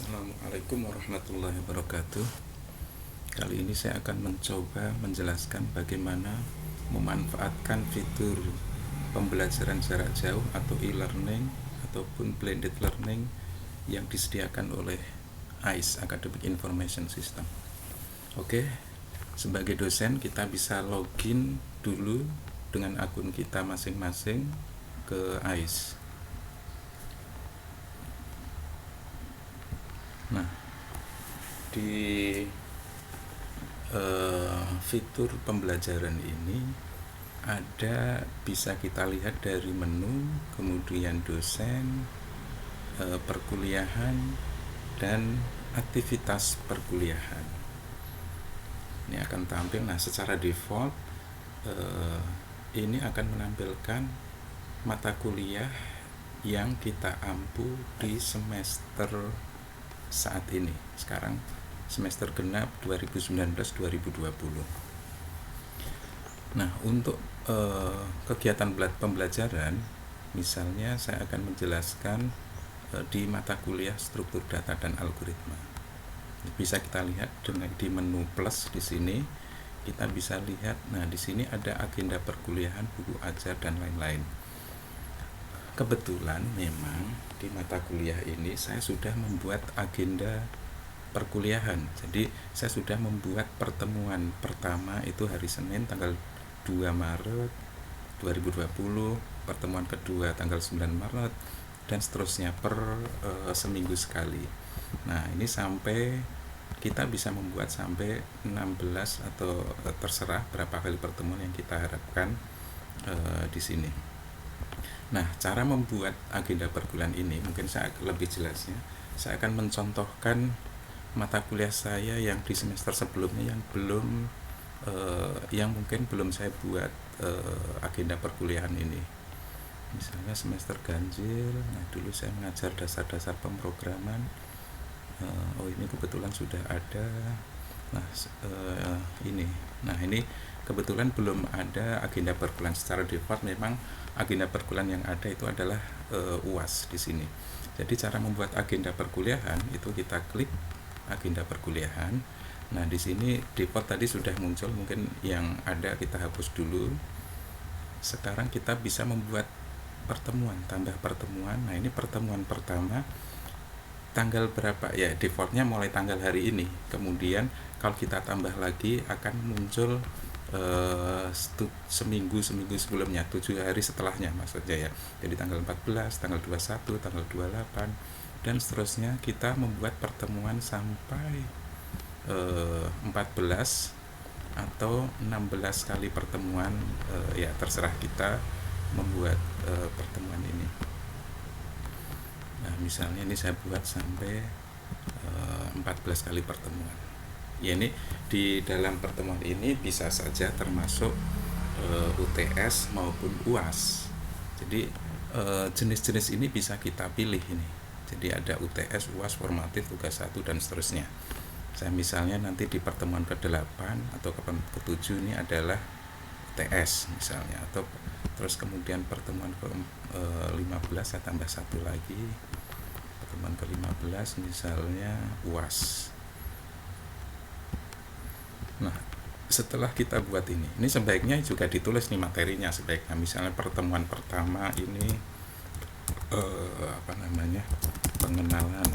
Assalamualaikum warahmatullahi wabarakatuh. Kali ini saya akan mencoba menjelaskan bagaimana memanfaatkan fitur pembelajaran jarak jauh atau e-learning ataupun blended learning yang disediakan oleh AIS, Academic Information System. Oke, sebagai dosen kita bisa login dulu dengan akun kita masing-masing ke AIS. Nah, di fitur pembelajaran ini bisa kita lihat dari menu, kemudian dosen, perkuliahan, dan aktivitas perkuliahan. Ini akan tampil. Nah, secara default ini akan menampilkan mata kuliah yang kita ampu di semester saat ini. Sekarang semester genap 2019-2020. Nah, untuk kegiatan pembelajaran, misalnya saya akan menjelaskan di mata kuliah struktur data dan algoritma. Bisa kita lihat di menu plus di sini, kita bisa lihat. Nah, di sini ada agenda perkuliahan, buku ajar, dan lain-lain. Kebetulan memang di mata kuliah ini saya sudah membuat agenda perkuliahan. Jadi saya sudah membuat pertemuan pertama itu hari Senin tanggal 2 Maret 2020, pertemuan kedua tanggal 9 Maret, dan seterusnya per seminggu sekali. Nah, ini sampai kita bisa membuat sampai 16 atau terserah berapa kali pertemuan yang kita harapkan di sini. Nah, cara membuat agenda perkuliahan ini mungkin saya lebih jelasnya. Saya akan mencontohkan mata kuliah saya yang di semester sebelumnya yang mungkin belum saya buat agenda perkuliahan ini. Misalnya semester ganjil. Nah, dulu saya mengajar dasar-dasar pemrograman. Ini kebetulan sudah ada. Nah, ini kebetulan belum ada agenda perkuliahan secara default. Memang agenda perkuliahan yang ada itu adalah UAS di sini. Jadi cara membuat agenda perkuliahan itu kita klik agenda perkuliahan. Nah, di sini default tadi sudah muncul, mungkin yang ada kita hapus dulu. Sekarang kita bisa membuat pertemuan, tambah pertemuan. Nah, ini pertemuan pertama tanggal berapa ya, defaultnya mulai tanggal hari ini. Kemudian kalau kita tambah lagi akan muncul seminggu sebelumnya, 7 hari setelahnya maksudnya ya. Jadi tanggal 14, tanggal 21, tanggal 28, dan seterusnya. Kita membuat pertemuan sampai 14 atau 16 kali pertemuan, ya terserah kita membuat pertemuan ini. Nah, misalnya ini saya buat sampai 14 kali pertemuan. Ya, ini di dalam pertemuan ini bisa saja termasuk UTS maupun UAS. Jadi jenis-jenis ini bisa kita pilih ini. Jadi ada UTS, UAS, formatif, tugas 1, dan seterusnya. Saya misalnya nanti di pertemuan ke-8 atau ke-7 ini adalah UTS misalnya, atau terus kemudian pertemuan ke-15 saya tambah satu lagi, pertemuan ke-15 misalnya UAS. Nah, setelah kita buat ini sebaiknya juga ditulis nih materinya sebaiknya. Misalnya pertemuan pertama ini pengenalan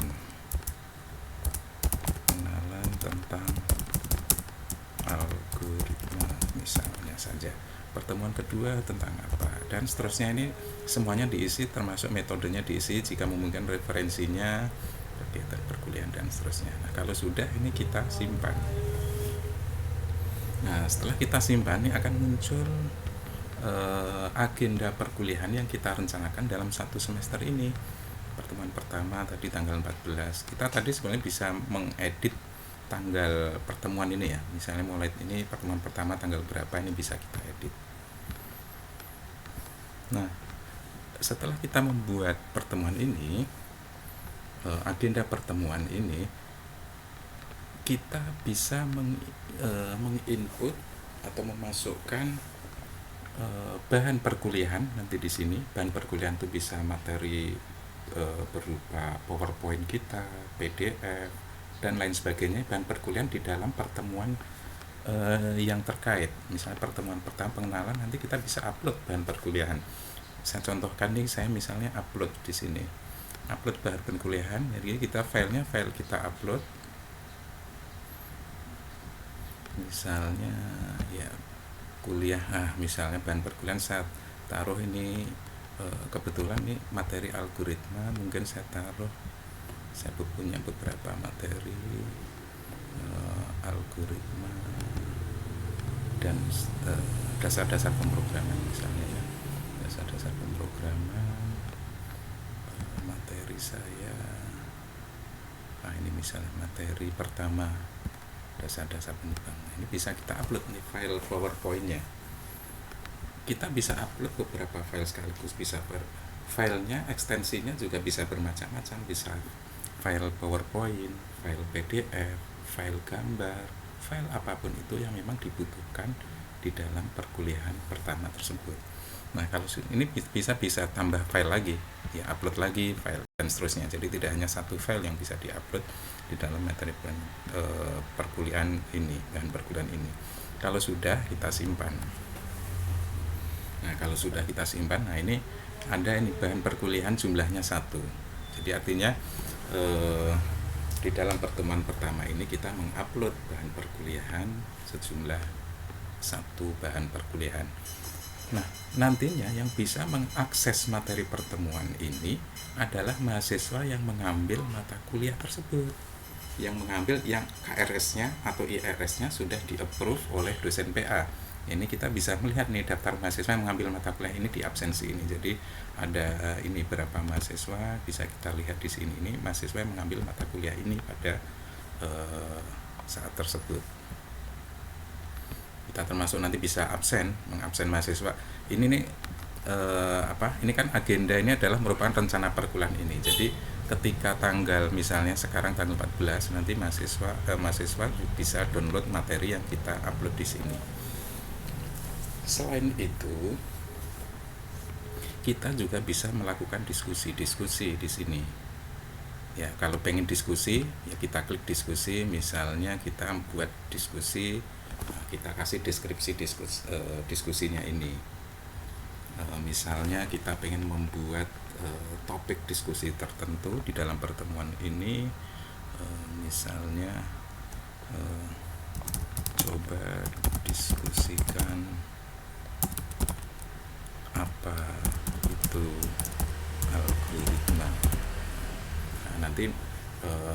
tentang algoritma misalnya saja. Pertemuan kedua tentang apa, dan seterusnya. Ini semuanya diisi, termasuk metodenya diisi, jika memungkinkan referensinya, kegiatan perkuliahan, dan seterusnya. Nah, kalau sudah ini kita simpan. Nah, setelah kita simpan ini akan muncul agenda perkuliahan yang kita rencanakan dalam satu semester ini. Pertemuan pertama tadi tanggal 14. Kita tadi sebenarnya bisa mengedit tanggal pertemuan ini ya. Misalnya mulai ini pertemuan pertama tanggal berapa, ini bisa kita edit. Nah, setelah kita membuat pertemuan ini, agenda pertemuan ini, kita bisa menginput atau memasukkan bahan perkuliahan nanti di sini. Bahan perkuliahan itu bisa materi berupa PowerPoint kita, PDF, dan lain sebagainya, bahan perkuliahan di dalam pertemuan yang terkait. Misalnya pertemuan pertama pengenalan, nanti kita bisa upload bahan perkuliahan. Saya contohkan nih, saya misalnya upload di sini, upload bahan perkuliahan. Jadi kita file kita upload. Misalnya ya kuliah, misalnya bahan perkuliahan saya taruh ini, kebetulan nih materi algoritma, mungkin saya punya beberapa materi algoritma dan dasar-dasar pemrograman, misalnya ya, dasar-dasar pemrograman, materi saya, ini misalnya materi pertama, dasar-dasar penerbangan. Ini bisa kita upload nih file PowerPoint-nya. Kita bisa upload beberapa file sekaligus, bisa filenya, ekstensinya juga bisa bermacam-macam, bisa file PowerPoint, file PDF, file gambar, file apapun itu yang memang dibutuhkan di dalam perkuliahan pertama tersebut. Nah, kalau ini bisa tambah file lagi, ya upload lagi file dan seterusnya. Jadi tidak hanya satu file yang bisa diupload di dalam materi perkuliahan ini, bahan perkuliahan ini. Kalau sudah kita simpan. Nah, kalau sudah kita simpan, nah ini ada ini bahan perkuliahan jumlahnya 1. Jadi artinya di dalam pertemuan pertama ini kita mengupload bahan perkuliahan sejumlah 1 bahan perkuliahan. Nah, nantinya yang bisa mengakses materi pertemuan ini adalah mahasiswa yang mengambil mata kuliah tersebut, yang mengambil yang KRS-nya atau IRS-nya sudah di-approve oleh dosen PA. Ini kita bisa melihat nih daftar mahasiswa yang mengambil mata kuliah ini di absensi ini. Jadi ada ini berapa mahasiswa, bisa kita lihat di sini, ini mahasiswa yang mengambil mata kuliah ini pada saat tersebut. Kita termasuk nanti bisa mengabsen mahasiswa. Ini nih ini kan agenda ini adalah merupakan rencana perkuliahan ini. Jadi ketika tanggal, misalnya sekarang tanggal 14, nanti mahasiswa bisa download materi yang kita upload di sini. Selain itu, kita juga bisa melakukan diskusi-diskusi di sini. Ya, kalau pengen diskusi, ya kita klik diskusi. Misalnya kita buat diskusi, kita kasih deskripsi diskusinya ini. Misalnya kita pengen membuat topik diskusi tertentu di dalam pertemuan ini, misalnya coba diskusikan apa itu algoritma. Nah, nanti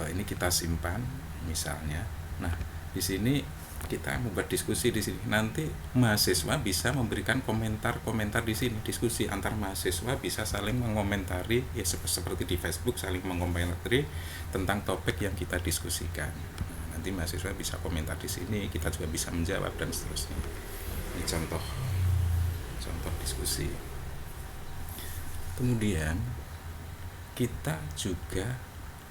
ini kita simpan misalnya. Nah, di sini kita membuat diskusi di sini. Nanti mahasiswa bisa memberikan komentar-komentar di sini. Diskusi antar mahasiswa bisa saling mengomentari, ya seperti di Facebook, saling mengomentari tentang topik yang kita diskusikan. Nah, nanti mahasiswa bisa komentar di sini, kita juga bisa menjawab dan seterusnya. Ini contoh diskusi. Kemudian kita juga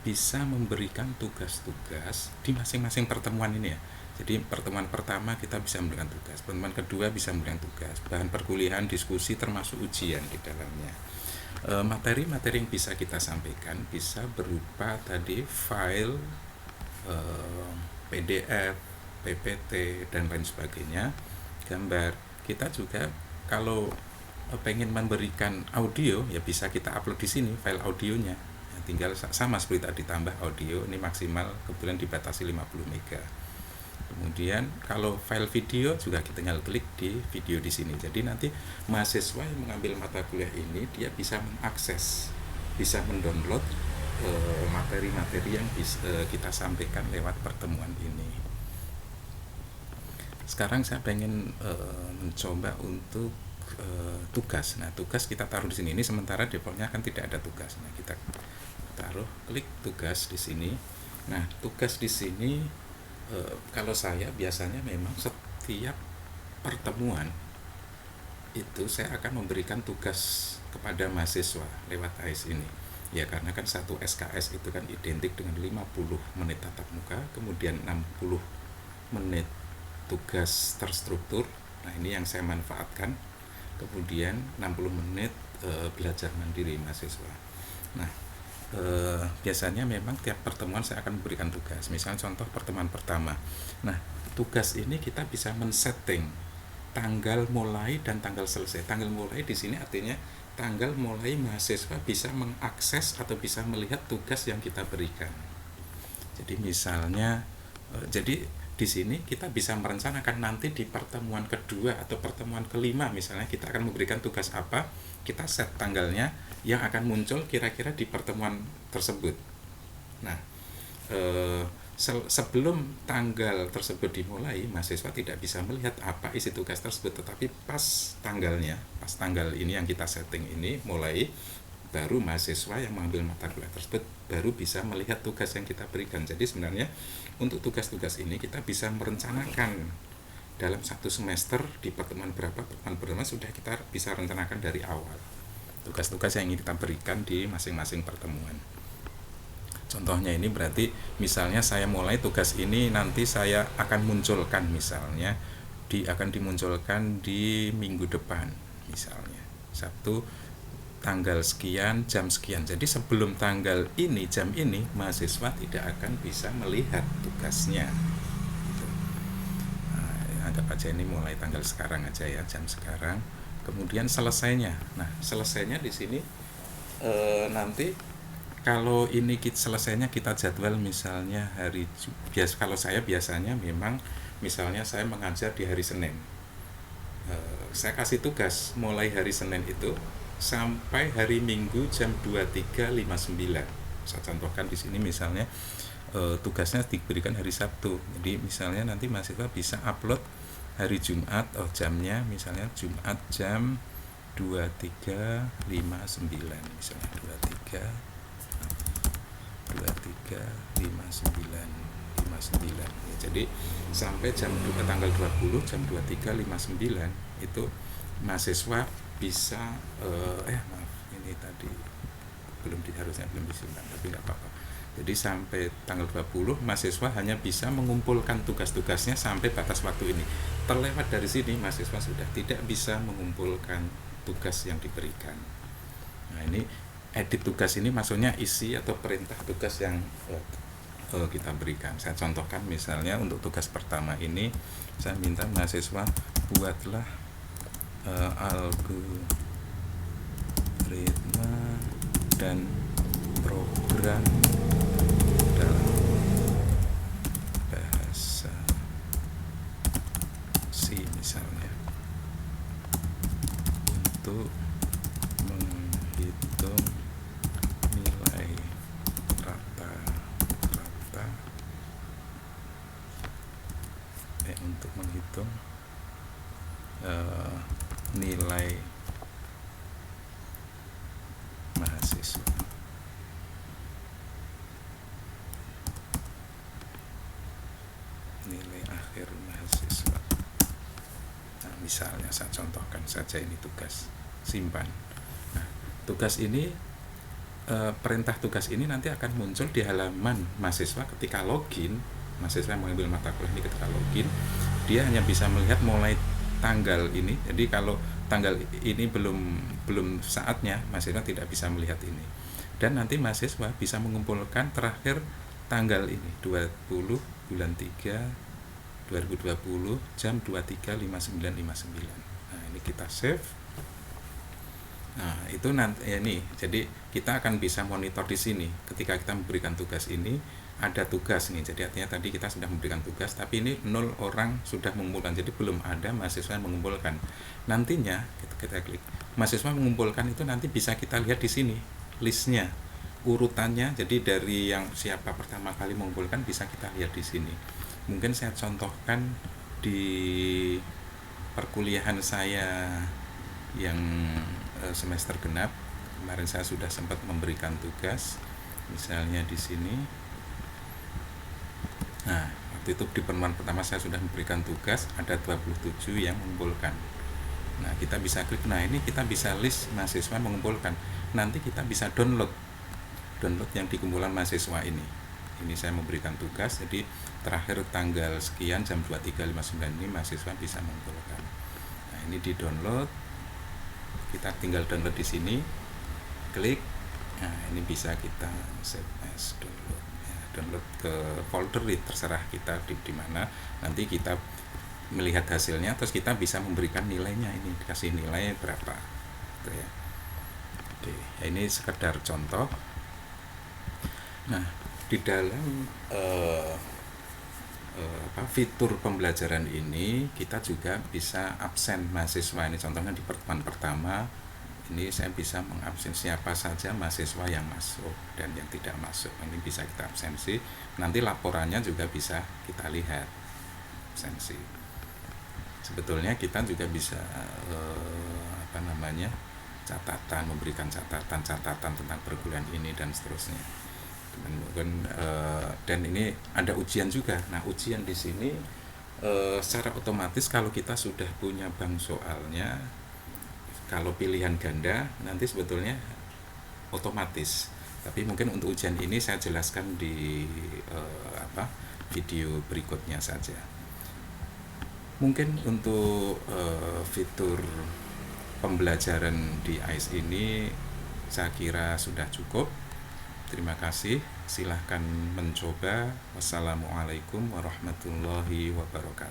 bisa memberikan tugas-tugas di masing-masing pertemuan ini ya. Jadi pertemuan pertama kita bisa memberikan tugas, pertemuan kedua bisa memberikan tugas, bahan perkuliahan, diskusi, termasuk ujian di dalamnya. Materi-materi yang bisa kita sampaikan bisa berupa tadi file, PDF, PPT, dan lain sebagainya, gambar. Kita juga kalau pengen memberikan audio, ya bisa kita upload di sini file audionya. Ya, tinggal sama seperti tadi, tambah audio, ini maksimal kebetulan dibatasi 50 MB. Kemudian kalau file video juga kita tinggal klik di video di sini. Jadi nanti mahasiswa yang mengambil mata kuliah ini dia bisa mengakses, bisa mendownload materi-materi yang kita sampaikan lewat pertemuan ini. Sekarang saya pengen mencoba untuk tugas. Nah, tugas kita taruh di sini. Ini sementara defaultnya kan tidak ada tugas. Nah, kita taruh, klik tugas di sini. Nah, tugas di sini kalau saya biasanya memang setiap pertemuan itu saya akan memberikan tugas kepada mahasiswa lewat AIS ini. Ya, karena kan satu SKS itu kan identik dengan 50 menit tatap muka, kemudian 60 menit tugas terstruktur. Nah, ini yang saya manfaatkan. Kemudian 60 menit belajar mandiri mahasiswa. Nah, biasanya memang tiap pertemuan saya akan memberikan tugas. Misalnya contoh pertemuan pertama. Nah, tugas ini kita bisa men-setting tanggal mulai dan tanggal selesai. Tanggal mulai di sini artinya tanggal mulai mahasiswa bisa mengakses atau bisa melihat tugas yang kita berikan. Jadi misalnya, jadi di sini kita bisa merencanakan nanti di pertemuan kedua atau pertemuan kelima misalnya kita akan memberikan tugas apa, kita set tanggalnya yang akan muncul kira-kira di pertemuan tersebut. Nah, sebelum tanggal tersebut dimulai, mahasiswa tidak bisa melihat apa isi tugas tersebut, tetapi pas tanggal ini yang kita setting ini mulai, baru mahasiswa yang mengambil mata kuliah tersebut baru bisa melihat tugas yang kita berikan. Jadi sebenarnya untuk tugas-tugas ini kita bisa merencanakan dalam satu semester di pertemuan berapa sudah kita bisa rencanakan dari awal tugas-tugas yang ingin kita berikan di masing-masing pertemuan. Contohnya ini berarti misalnya saya mulai tugas ini nanti saya akan munculkan misalnya akan dimunculkan di minggu depan misalnya Sabtu tanggal sekian jam sekian. Jadi sebelum tanggal ini jam ini mahasiswa tidak akan bisa melihat tugasnya gitu. Nah, anggap aja ini mulai tanggal sekarang aja ya, jam sekarang. Kemudian selesainya. Nah, selesainya di sini nanti kalau ini selesainya kita jadwal misalnya kalau saya biasanya memang misalnya saya mengajar di hari Senin. Saya kasih tugas mulai hari Senin itu sampai hari Minggu jam 23.59. Saya contohkan di sini misalnya tugasnya diberikan hari Sabtu. Jadi misalnya nanti mahasiswa bisa upload hari Jumat, jamnya misalnya Jumat jam 23.59 misalnya 23.59 ya, jadi sampai tanggal 20 jam 23.59 itu mahasiswa bisa maaf ini tadi harusnya belum disimpan tapi nggak apa-apa. Jadi sampai tanggal 20 mahasiswa hanya bisa mengumpulkan tugas-tugasnya sampai batas waktu ini. Terlewat dari sini mahasiswa sudah tidak bisa mengumpulkan tugas yang diberikan. Nah, ini edit tugas ini maksudnya isi atau perintah tugas yang kita berikan. Saya contohkan misalnya untuk tugas pertama ini saya minta mahasiswa buatlah algoritma dan program dalam bahasa C misalnya untuk menghitung nilai rata-rata untuk menghitung nilai mahasiswa. Nilai akhir mahasiswa. Nah, misalnya saya contohkan saja ini tugas, simpan. Nah, tugas ini perintah tugas ini nanti akan muncul di halaman mahasiswa ketika login. Mahasiswa yang mengambil mata kuliah ini ketika login, dia hanya bisa melihat mulai tanggal ini. Jadi kalau tanggal ini belum saatnya, mahasiswa tidak bisa melihat ini. Dan nanti mahasiswa bisa mengumpulkan terakhir tanggal ini 20 bulan 3 2020 jam 23.59.59. Nah, ini kita save. Nah, itu nanti ini. Jadi kita akan bisa monitor di sini ketika kita memberikan tugas ini. Ada tugas nih, jadi artinya tadi kita sudah memberikan tugas, tapi ini 0 orang sudah mengumpulkan, jadi belum ada mahasiswa yang mengumpulkan. Nantinya kita klik mahasiswa mengumpulkan itu nanti bisa kita lihat di sini listnya, urutannya. Jadi dari yang siapa pertama kali mengumpulkan bisa kita lihat di sini. Mungkin saya contohkan di perkuliahan saya yang semester genap kemarin saya sudah sempat memberikan tugas, misalnya di sini. Nah, waktu itu di pertemuan pertama saya sudah memberikan tugas, ada 27 yang mengumpulkan. Nah, kita bisa klik, nah ini kita bisa list mahasiswa mengumpulkan. Nanti kita bisa download yang di kumpulan mahasiswa ini. Ini saya memberikan tugas, jadi terakhir tanggal sekian jam 23.59 ini mahasiswa bisa mengumpulkan. Nah, ini di download, kita tinggal download di sini, klik. Nah, ini bisa kita save as download. Ya, download ke folder, terserah kita di mana. Nanti kita melihat hasilnya, terus kita bisa memberikan nilainya, ini dikasih nilai berapa. Gitu ya. Oke, ya ini sekedar contoh. Nah, di dalam fitur pembelajaran ini kita juga bisa absen mahasiswa. Ini contohnya di pertemuan pertama ini saya bisa mengabsen siapa saja mahasiswa yang masuk dan yang tidak masuk. Ini bisa kita absensi. Nanti laporannya juga bisa kita lihat absensi. Sebetulnya kita juga bisa catatan, memberikan catatan tentang perkuliahan ini dan seterusnya. Dan ini ada ujian juga. Nah, ujian di sini secara otomatis kalau kita sudah punya bank soalnya, kalau pilihan ganda nanti sebetulnya otomatis. Tapi mungkin untuk ujian ini saya jelaskan di video berikutnya saja. Mungkin untuk fitur pembelajaran di AIS ini saya kira sudah cukup. Terima kasih, silahkan mencoba. Wassalamualaikum warahmatullahi wabarakatuh.